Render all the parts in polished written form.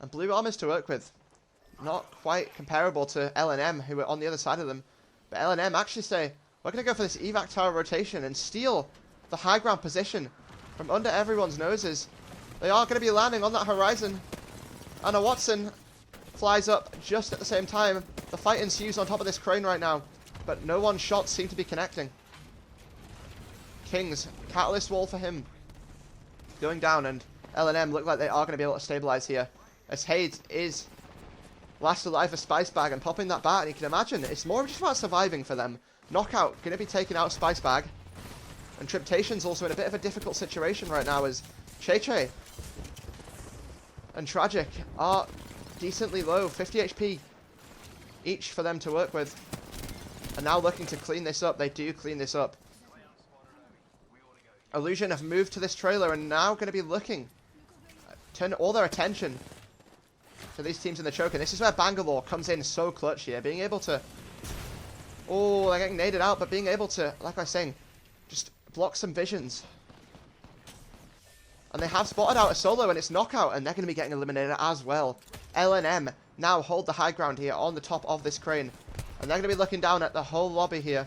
And blue armors to work with. Not quite comparable to L&M, who were on the other side of them. But L&M actually say, we're going to go for this evac tower rotation and steal the high ground position from under everyone's noses. They are going to be landing on that horizon. And a Watson flies up just at the same time. The fight ensues on top of this crane right now. But no one's shots seem to be connecting. Kings, catalyst wall for him. Going down, and L&M look like they are going to be able to stabilize here. As Hayes is last alive for Spice Bag and popping that bat, and you can imagine it's more just about surviving for them. Knockout going to be taking out Spice Bag. And Triptation's also in a bit of a difficult situation right now as Che and Tragic are decently low, 50 HP each for them to work with. And now looking to clean this up. They do clean this up. Illusion have moved to this trailer and now going to be looking, turn all their attention to these teams in the choke. And this is where Bangalore comes in so clutch here, being able to, oh, they're getting naded out, but being able to, like I was saying, just block some visions. And they have spotted out a solo, and it's Knockout, and they're going to be getting eliminated as well. L&M now hold the high ground here on the top of this crane, and they're going to be looking down at the whole lobby here.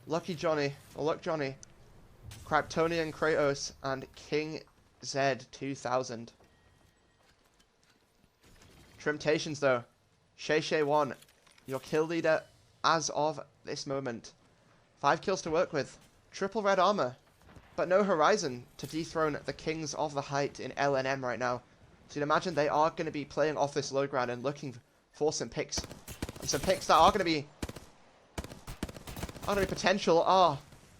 Lucky Johnny, or Luck Johnny, Kryptonian Kratos, and King Z 2000. Temptations though, Shay 1, your kill leader as of this moment. 5 kills to work with, triple red armor, but no horizon to dethrone the Kings of the Height in L&M right now. So you'd imagine they are going to be playing off this low ground and looking for some picks. And some picks that are going to be potential are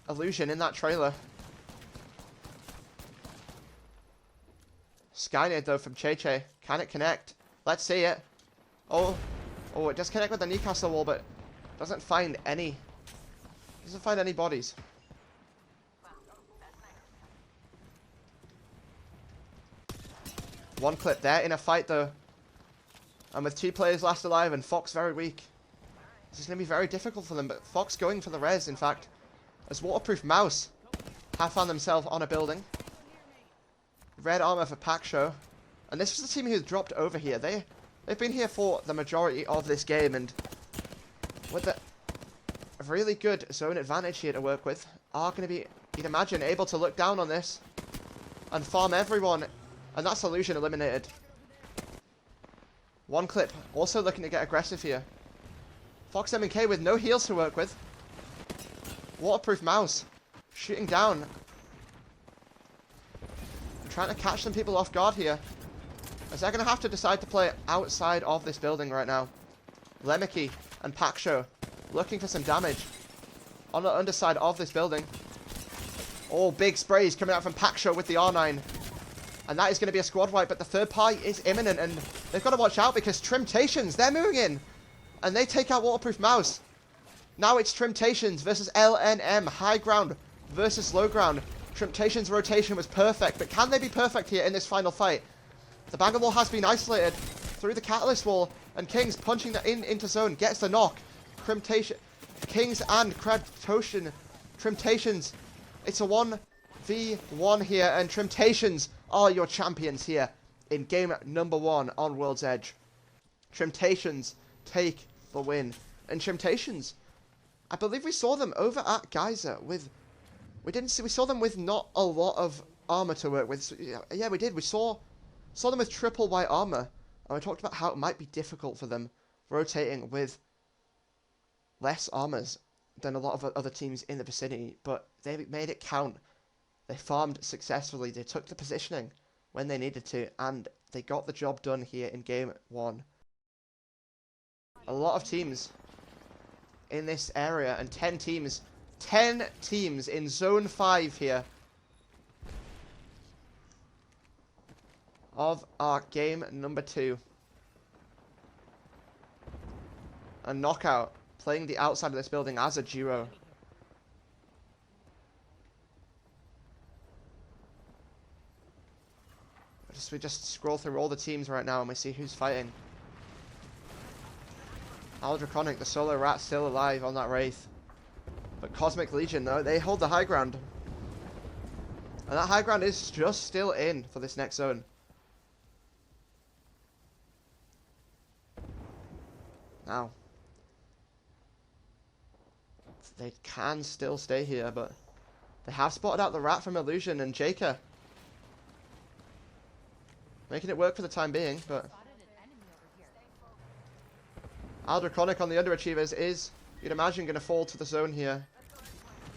Illusion in that trailer. Skynet though from Che. Can it connect? Let's see it. Oh, it does connect with the Newcastle wall, but doesn't find any bodies. One clip there in a fight though. And with 2 players last alive and Fox very weak. This is going to be very difficult for them, but Fox going for the res, in fact. As Waterproof Mouse have found themselves on a building. Red armor for Pack Show. And this was the team who dropped over here. They've been here for the majority of this game, and with a really good zone advantage here to work with, are going to be, you'd imagine, able to look down on this and farm everyone. And that's Illusion eliminated. One clip, also looking to get aggressive here. Fox M&K with no heals to work with. Waterproof Mouse shooting down. Trying to catch some people off guard here. As they're going to have to decide to play outside of this building right now. Lemmicky and Paksho looking for some damage on the underside of this building. Oh, big sprays coming out from Paksho with the R9. And that is going to be a squad wipe, but the third party is imminent, and they've got to watch out because Trimtations, they're moving in. And they take out Waterproof Mouse. Now it's Trimtations versus L&M. High ground versus low ground. Trimtations' rotation was perfect, but can they be perfect here in this final fight? The Bangalore has been isolated through the catalyst wall, and Kings punching that into zone gets the knock. Kings and Trimtations. It's a 1v1 here, and Trimtations are your champions here in game number 1 on World's Edge. Trimtations take the win. And Trimtations, I believe we saw them over at Geyser with, we saw them with not a lot of armor to work with. So, yeah, we did. We saw them with triple white armor, and we talked about how it might be difficult for them rotating with less armors than a lot of other teams in the vicinity, but they made it count. They farmed successfully. They took the positioning when they needed to, and they got the job done here in game 1. A lot of teams in this area, and 10 teams in zone 5 here of our game number 2. A Knockout playing the outside of this building as a duo. We just scroll through all the teams right now and we see who's fighting. Aldraconic, the solo rat, still alive on that Wraith. But Cosmic Legion, though, they hold the high ground. And that high ground is just still in for this next zone. Now, they can still stay here, but they have spotted out the rat from Illusion and Jaker. Making it work for the time being, but Aldraconic on the Underachievers is, you'd imagine, going to fall to the zone here.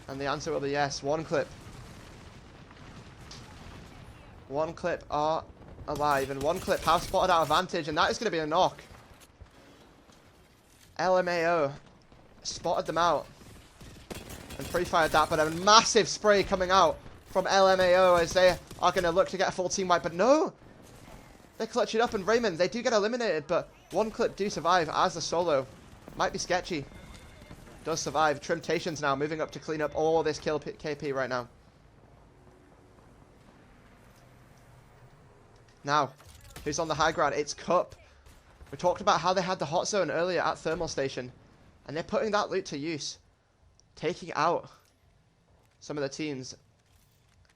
And the answer will be yes. One clip. One clip are alive, and one clip have spotted out advantage, and that is going to be a knock. LMAO spotted them out and pre-fired that, but a massive spray coming out from LMAO as they are going to look to get a full team wipe, but no! They clutch it up, and Raymond, they do get eliminated, but one clip do survive as the solo. Might be sketchy. Does survive. Trimtations now moving up to clean up all this kill KP right now. Now, who's on the high ground? It's Cup. We talked about how they had the hot zone earlier at Thermal Station, and they're putting that loot to use. Taking out some of the teams,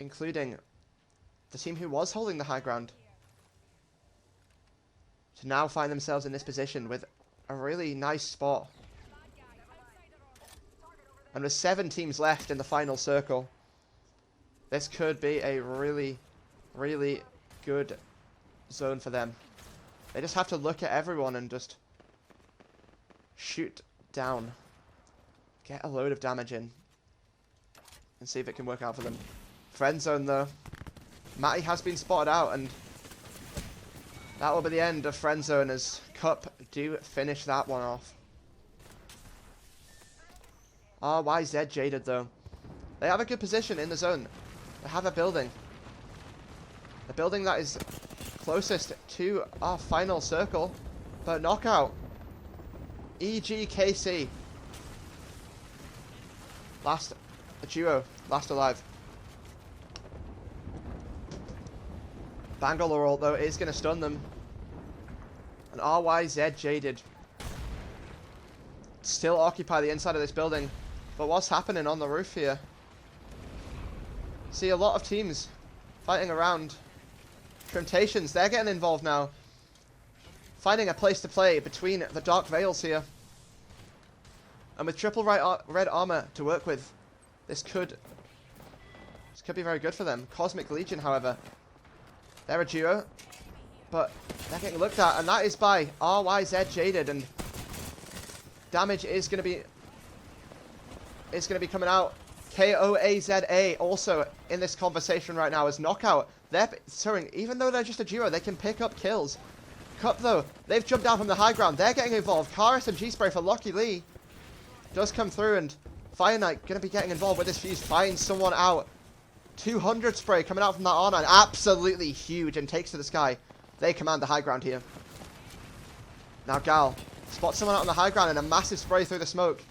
including the team who was holding the high ground, to now find themselves in this position with a really nice spot. And with 7 teams left in the final circle, this could be a really, really good zone for them. They just have to look at everyone and just shoot down. Get a load of damage in. And see if it can work out for them. Friend zone though. Matty has been spotted out, and that will be the end of friend zone as Cup do finish that one off. RYZ jaded though. They have a good position in the zone. They have a building. The building that is closest to our final circle. But knockout. EGKC. Last duo. Last alive. Bangalore ult though is going to stun them. And RYZ jaded. Still occupy the inside of this building. But what's happening on the roof here? See a lot of teams fighting around. Trimtations, they're getting involved now. Finding a place to play between the Dark Veils here. And with triple red armor to work with, this could be very good for them. Cosmic Legion, however, they're a duo, but they're getting looked at, and that is by RYZ jaded, and damage is going to be coming out. KOAZA also in this conversation right now as knockout. They're throwing, even though they're just a duo, they can pick up kills. Cup though, they've jumped down from the high ground. They're getting involved. Karis and G-Spray for Lucky Lee does come through, and Fire Knight going to be getting involved with this fuse. Finds someone out. 200 spray coming out from that R9. Absolutely huge and takes to the sky. They command the high ground here. Now Gal spots someone out on the high ground and a massive spray through the smoke.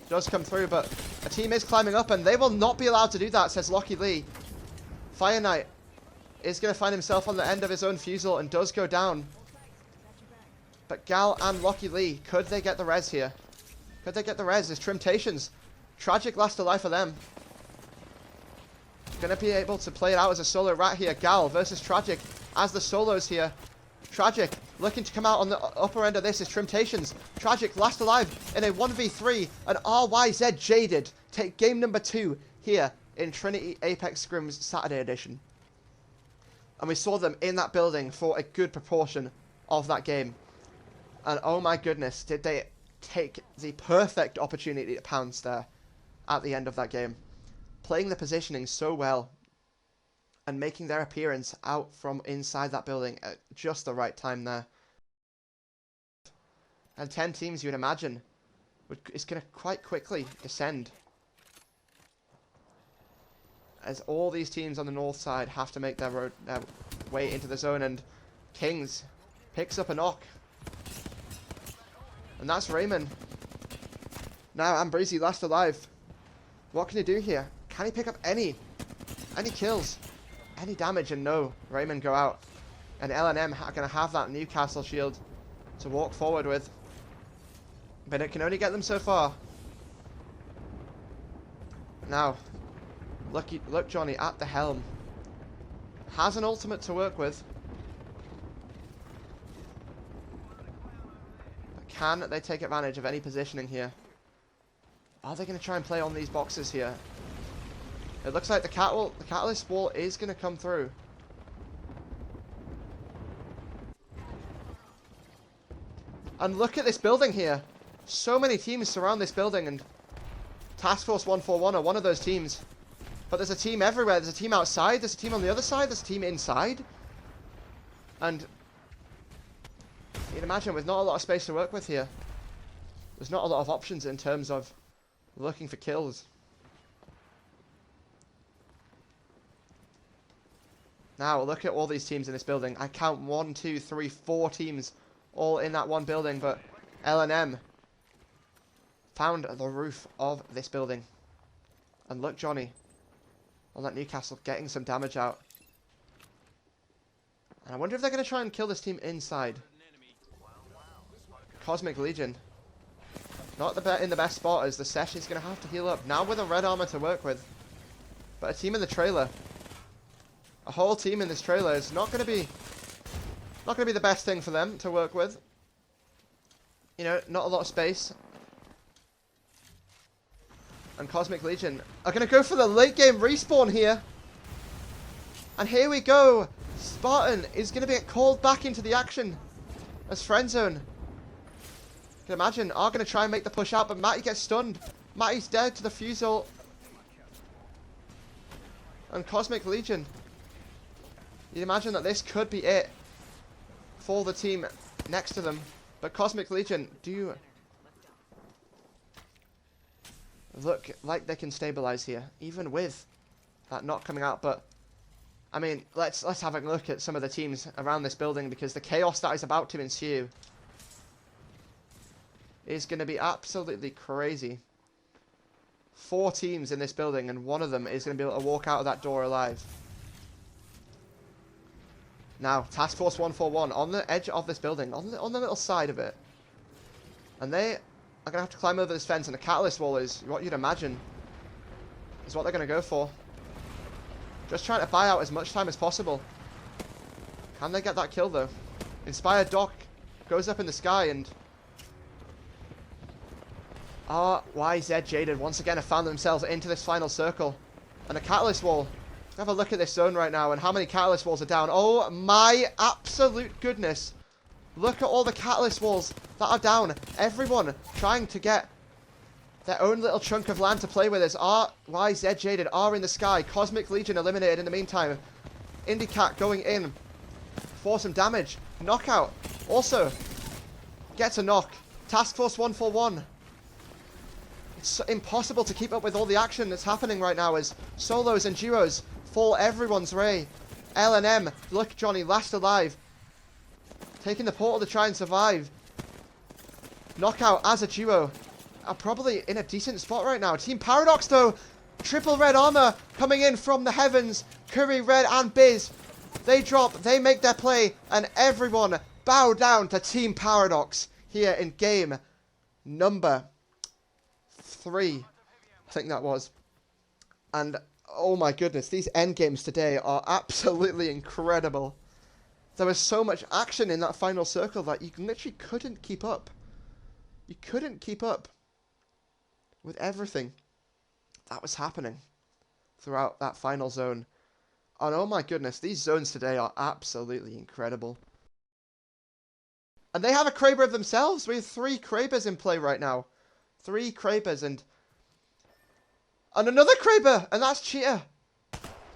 Does come through, but a team is climbing up and they will not be allowed to do that, says Lucky Lee. Fire Knight is going to find himself on the end of his own fusel and does go down. But Gal and Lucky Lee, could they get the res here? Could they get the res? There's Trimtations. Tragic last alive for them. Going to be able to play it out as a solo rat here. Gal versus Tragic as the solos here. Tragic looking to come out on the upper end of this is Trimtations. Tragic last alive in a 1v3, and RYZ jaded take game number 2 here in Trinity Apex Scrims Saturday edition. And we saw them in that building for a good proportion of that game. And oh my goodness, did they take the perfect opportunity to pounce there at the end of that game. Playing the positioning so well and making their appearance out from inside that building at just the right time there. And 10 teams, you would imagine, is going to quite quickly descend. As all these teams on the north side have to make their way into the zone, and Kings picks up a knock. And that's Raymond. Now Ambrosi last alive. What can he do here? Can he pick up any kills? Any damage? And no, Raymond go out. And LNM are going to have that Newcastle shield to walk forward with. But it can only get them so far. Now, look Johnny at the helm. Has an ultimate to work with. But Can they take advantage of any positioning here? Are they going to try and play on these boxes here? It looks like the catalyst wall is going to come through. And look at this building here. So many teams surround this building, and Task Force 141 are one of those teams. But there's a team everywhere. There's a team outside. There's a team on the other side. There's a team inside. And you can imagine with not a lot of space to work with here. There's not a lot of options in terms of looking for kills. Now, look at all these teams in this building. I count 1, 2, 3, 4 teams all in that one building, but L&M found the roof of this building. And look, Johnny, on that Newcastle, getting some damage out. And I wonder if they're going to try and kill this team inside. Cosmic Legion. Not in the best spot, as the Session's going to have to heal up. Now with a red armor to work with. But a team in the trailer. A whole team in this trailer is not going to be the best thing for them to work with. You know, not a lot of space. And Cosmic Legion are going to go for the late game respawn here. And here we go. Spartan is going to be called back into the action as Friendzone. You can imagine, are going to try and make the push out, but Matty gets stunned. Matty's dead to the fusel. And Cosmic Legion. You'd imagine that this could be it for the team next to them. But Cosmic Legion do look like they can stabilize here, even with that knock coming out. But I mean, let's have a look at some of the teams around this building, because the chaos that is about to ensue is going to be absolutely crazy. 4 teams in this building, and one of them is going to be able to walk out of that door alive. Now, Task Force 141 on the edge of this building, on the little side of it. And they are going to have to climb over this fence, and a catalyst wall is what you'd imagine is what they're going to go for. Just trying to buy out as much time as possible. Can they get that kill, though? Inspired Doc goes up in the sky, and RYZ Jaded once again have found themselves into this final circle. And a catalyst wall. Have a look at this zone right now and how many catalyst walls are down. Oh my absolute goodness. Look at all the catalyst walls that are down. Everyone trying to get their own little chunk of land to play with as RYZ Jaded are in the sky. Cosmic Legion eliminated in the meantime. IndyCat going in for some damage. Knockout also gets a knock. Task Force 141. It's impossible to keep up with all the action that's happening right now as solos and duos fall everyone's way. L&M, look, Johnny, last alive. Taking the portal to try and survive. Knockout as a duo are probably in a decent spot right now. Team Paradox, though, triple red armor coming in from the heavens. Curry, Red, and Biz. They drop, they make their play, and everyone bow down to Team Paradox here in game number 3. I think that was. And oh my goodness, these end games today are absolutely incredible. There was so much action in that final circle that you literally couldn't keep up. You couldn't keep up with everything that was happening throughout that final zone. And oh my goodness, these zones today are absolutely incredible. And they have a Kraber of themselves. We have 3 Krabers in play right now. 3 Krabers and another Kraber, and that's Cheetah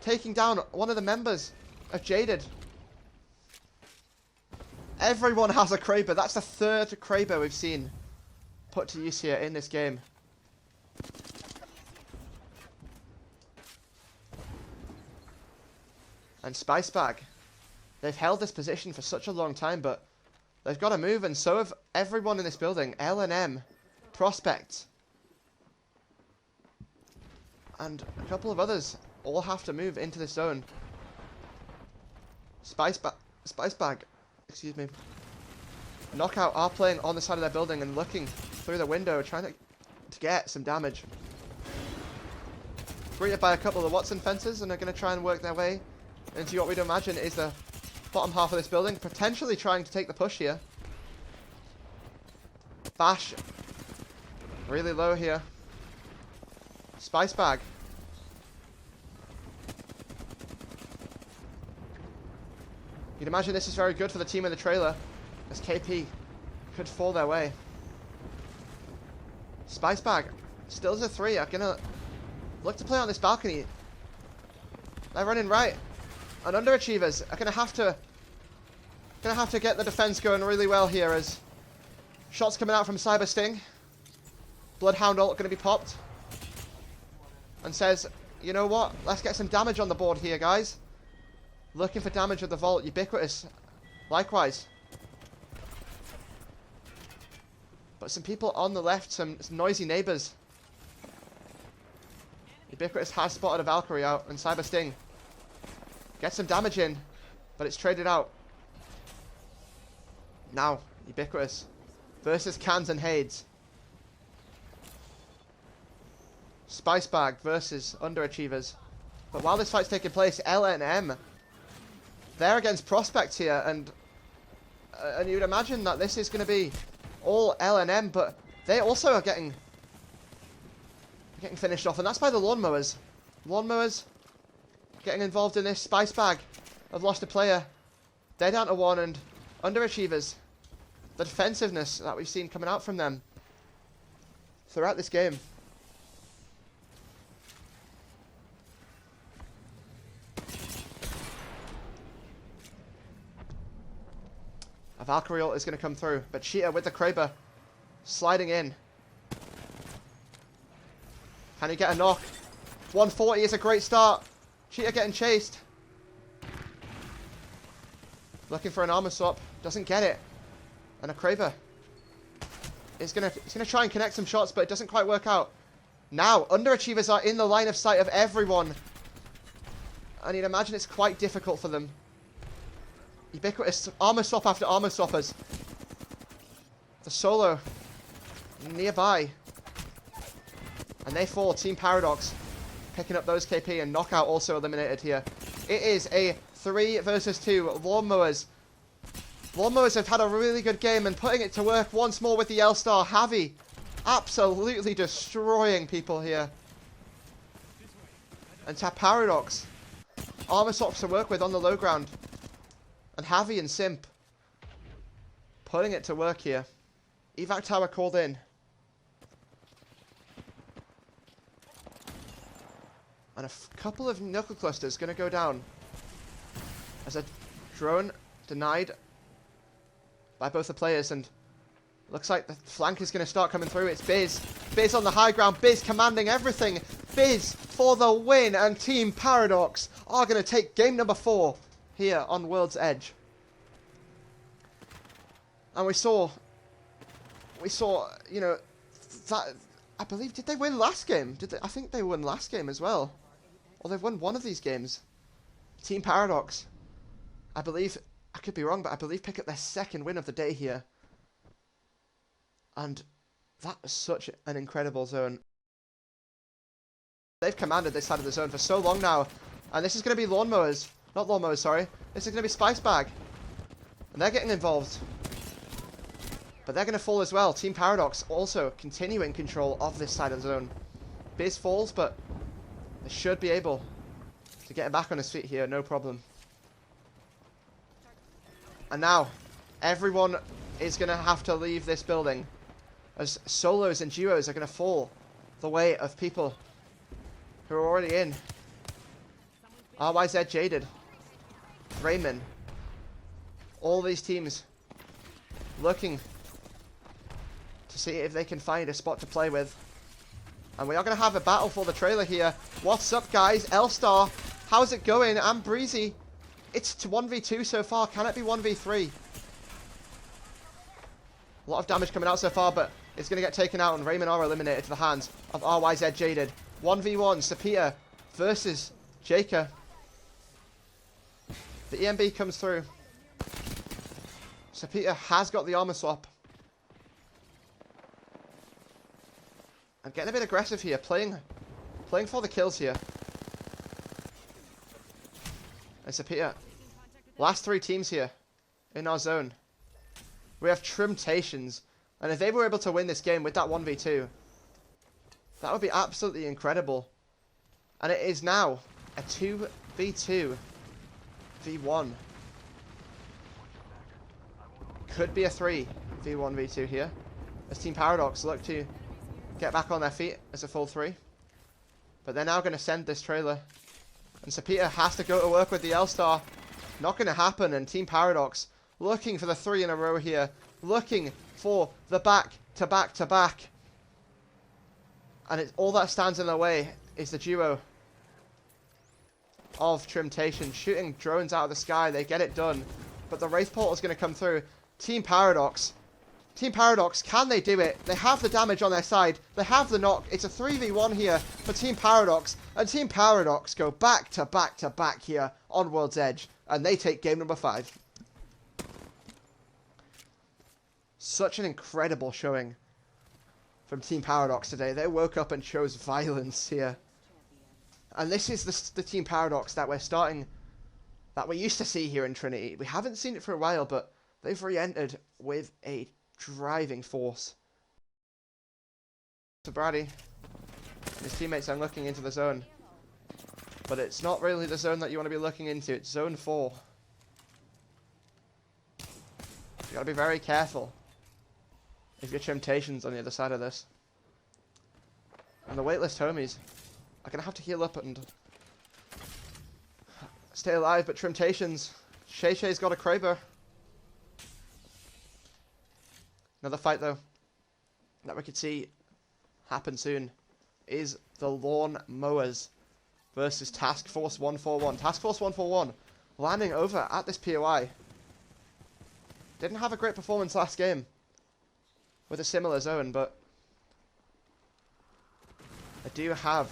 taking down one of the members of Jaded. Everyone has a Kraber. That's the 3rd Kraber we've seen put to use here in this game. And Spice Bag, they've held this position for such a long time, but they've got to move, and so have everyone in this building. L&M, Prospect, and a couple of others all have to move into this zone. Spice Bag, excuse me. Knockout are playing on the side of their building and looking through the window, trying to get some damage. Greeted by a couple of Watson fences, and they're going to try and work their way into what we'd imagine is the bottom half of this building, potentially trying to take the push here. Bash. Really low here. Spice Bag. You'd imagine this is very good for the team in the trailer, as KP could fall their way. Spice Bag still as a 3. I'm gonna look to play on this balcony. They're running right, and underachievers are gonna have to get the defense going really well here, as shots coming out from Cyber Sting. Bloodhound ult gonna be popped, and says, you know what? Let's get some damage on the board here, guys. Looking for damage with the Vault. Ubiquitous. Likewise. But some people on the left, some noisy neighbors. Ubiquitous has spotted a Valkyrie out, and Cyber Sting gets some damage in, but it's traded out. Now, Ubiquitous versus Cans and Hades. Spice Bag versus Underachievers. But while this fight's taking place, LNM, they're against Prospect here, and you'd imagine that this is going to be all LNM, but they also are getting finished off, and that's by the Lawnmowers. Lawnmowers getting involved in this. Spice Bag have lost a player. They're down to 1, and Underachievers, the defensiveness that we've seen coming out from them throughout this game. A Valkyrie ult is going to come through, but Cheetah with the Kraber sliding in. Can he get a knock? 140 is a great start. Cheetah getting chased. Looking for an armor swap. Doesn't get it. And a Kraber is going to try and connect some shots, but it doesn't quite work out. Now, Underachievers are in the line of sight of everyone, and you'd imagine it's quite difficult for them. Ubiquitous armor swap after armor swappers. The solo nearby. And they fall. Team Paradox picking up those KP, and Knockout also eliminated here. It is a 3 versus 2. Lawnmowers. Lawnmowers have had a really good game and putting it to work once more with the L-Star. Javi absolutely destroying people here. And Tap Paradox. Armor swaps to work with on the low ground. And Javi and Simp putting it to work here. Evac Tower called in. And a couple of knuckle clusters going to go down. As a drone denied by both the players. And looks like the flank is going to start coming through. It's Biz. Biz on the high ground. Biz commanding everything. Biz for the win. And Team Paradox are going to take game number 4 here on World's Edge. And we saw, you know, that, I believe, did they win last game? I think they won last game as well. Or they've won one of these games. Team Paradox, I believe, I could be wrong, but I believe pick up their 2nd win of the day here. And that is such an incredible zone. They've commanded this side of the zone for so long now. And this is going to be Lawnmowers. Not Lawnmowers, sorry. This is going to be Spice Bag. And they're getting involved. But they're going to fall as well. Team Paradox also continuing control of this side of the zone. Biz falls, but they should be able to get him back on his feet here, no problem. And now, everyone is going to have to leave this building, as solos and duos are going to fall the way of people who are already in. RYZ Jaded, Raymond, all these teams looking to see if they can find a spot to play with. And we are going to have a battle for the trailer here. What's up, guys? L-Star, how's it going? I'm Breezy. It's 1v2 so far. Can it be 1v3? A lot of damage coming out so far, but it's going to get taken out, and Raymond are eliminated to the hands of RYZ Jaded. 1v1, Sapita versus Jaker. The EMB comes through. Sapita has got the armor swap. And getting a bit aggressive here, playing for the kills here. And Sapita, last 3 teams here in our zone. We have Trimtations And if they were able to win this game with that 1v2, that would be absolutely incredible. And it is now a 2v2 v1. Could be a 3v1v2 here, as Team Paradox look to get back on their feet as a full 3. But they're now going to send this trailer. And Sir Peter has to go to work with the L-Star. Not going to happen. And Team Paradox looking for the 3 in a row here. Looking for the back-to-back-to-back. And all that stands in their way is the duo of Trimtation shooting drones out of the sky. They get it done. But the Wraith Portal is going to come through. Team Paradox, can they do it? They have the damage on their side. They have the knock. It's a 3v1 here for Team Paradox. And Team Paradox go back to back to back here on World's Edge. And they take game number 5. Such an incredible showing from Team Paradox today. They woke up and chose violence here. And this is the Team Paradox that we used to see here in Trinity. We haven't seen it for a while, but they've re-entered with a driving force. So Brady and his teammates are looking into the zone. But it's not really the zone that you want to be looking into. It's zone 4. You gotta be very careful if your Trimtation's on the other side of this. And the waitlist homies are gonna have to heal up and stay alive, but Trimtations, Shay's got a Kraber. Another fight, though, that we could see happen soon is the Lawn Mowers versus Task Force 141. Task Force 141 landing over at this POI. Didn't have a great performance last game with a similar zone, but they do have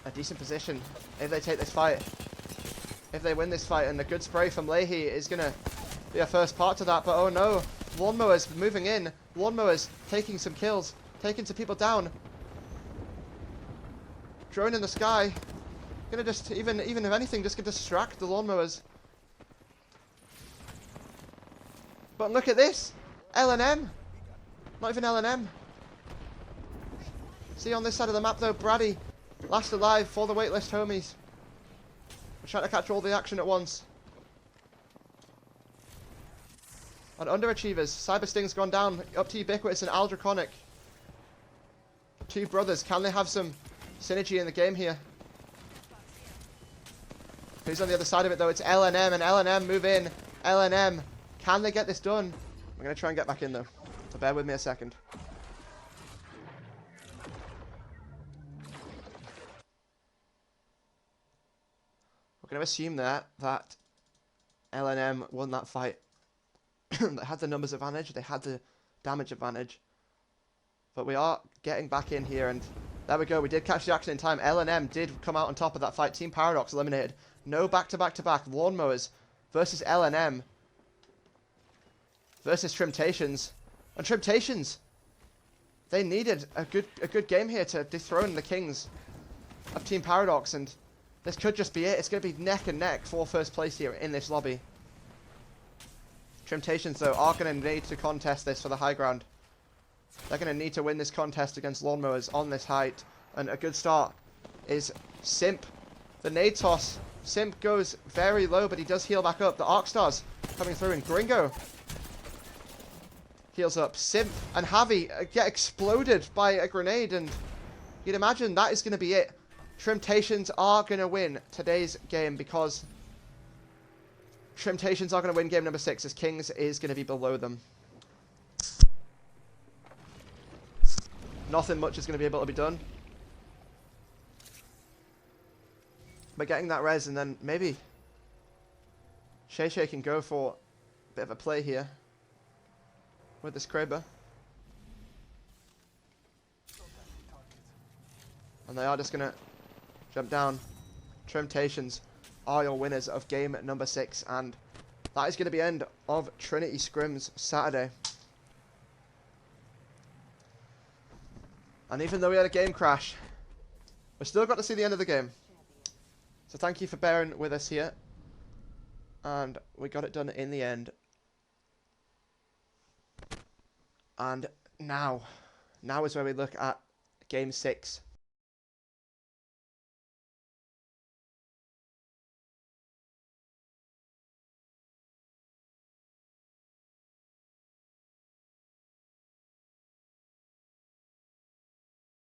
a decent position if they take this fight. If they win this fight, and a good spray from Leahy is going to be a first part to that, but oh no. Lawnmowers moving in. Lawnmowers taking some kills. Taking some people down. Drone in the sky. Gonna just, even if anything, just gonna distract the Lawnmowers. But look at this. L&M. Not even L&M. See on this side of the map though, Brady. Last alive for the waitlist homies. We're trying to catch all the action at once. And Underachievers, Cybersting's gone down, up to Ubiquitous and Aldraconic. 2 brothers, can they have some synergy in the game here? Who's on the other side of it though? It's L&M, and L&M move in. L&M, can they get this done? I'm going to try and get back in though, so bear with me a second. We're going to assume that L&M won that fight. They had the numbers advantage, they had the damage advantage. But we are getting back in here, and there we go. We did catch the action in time. L&M did come out on top of that fight. Team Paradox eliminated. No back-to-back-to-back. Lawnmowers versus L&M versus Trimtations. And Trimtations, they needed a good game here to dethrone the kings of Team Paradox, and this could just be it. It's going to be neck and neck for first place here in this lobby. Trimtations, though, are going to need to contest this for the high ground. They're going to need to win this contest against Lawnmowers on this height. And a good start is Simp. The nade toss. Simp goes very low, but he does heal back up. The Arc Stars coming through, and Gringo heals up. Simp and Javi get exploded by a grenade, and you'd imagine that is going to be it. Trimtations are going to win today's game because Trimtations are going to win game number 6 as Kings is going to be below them. Nothing much is going to be able to be done. But getting that res, and then maybe Shay can go for a bit of a play here with this Kraber. And they are just going to jump down. Trimtations are your winners of game number 6, and that is going to be the end of Trinity Scrims Saturday. And even though we had a game crash, we still got to see the end of the game. So thank you for bearing with us here. And we got it done in the end. And now is where we look at game 6.